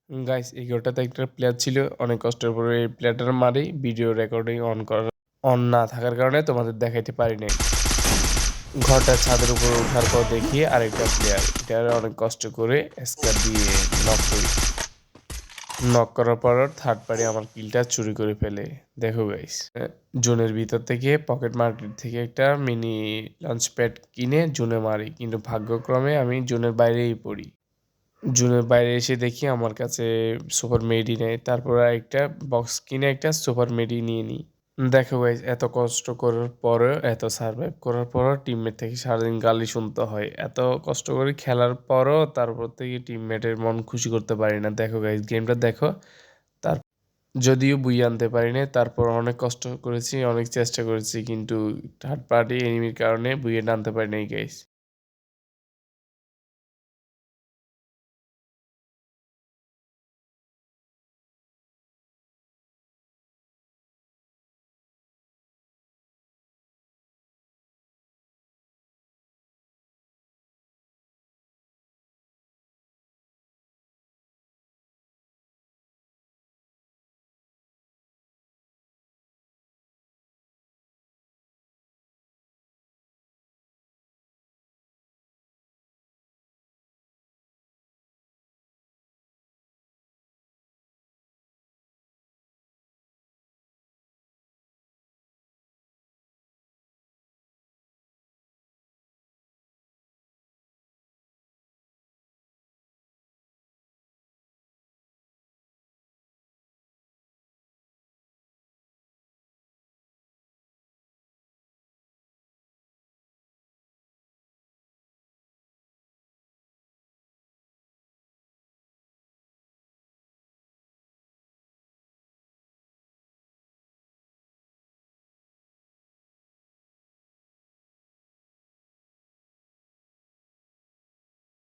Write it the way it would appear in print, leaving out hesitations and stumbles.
Guys এই ঘরটাতে একটা প্লেয়ার ছিল, অনেক কষ্টের পরে এই প্লেয়ারটার মারি ভিডিও রেকর্ডিং অন না থাকার কারণে তোমাদের দেখাইতে পারি নাই। ঘরটার ছাদের উপরে ওঠার পর দেখি আরেকটা প্লেয়ার, এটা অনেক কষ্ট করে স্কার দিয়ে নক করি। নক করার পর থার্ড পার্টি আমার কিলটা চুরি করে ফেলে। দেখো গাইস, জোনের ভিতর থেকে পকেট মার্কেট থেকে একটা মিনি লঞ্চ প্যাড কিনে জোনে মারি, কিন্তু ভাগ্যক্রমে আমি জোনের বাইরেই পড়ি। জুনের বাইরে এসে দেখি আমার কাছে সুপার মেডি নেই, তারপর একটা বক্স কিনে একটা সুপার মেডি নিয়ে নিই। দেখো গাইস, এত কষ্ট করার পরেও, এত সার্ভাইভ করার পরও টিমমেট থেকে সারাদিন গালি শুনতে হয়। এত কষ্ট করে খেলার পরও তারপর থেকে টিমমেটের মন খুশি করতে পারি না। দেখো গাইস, গেমটা দেখো। তার যদিও বুই আনতে পারি না, তারপর অনেক কষ্ট করেছি, অনেক চেষ্টা করেছি, কিন্তু থার্ড পার্টি এনিমির কারণে বুইয়ে আনতে পারি নাই গাইস।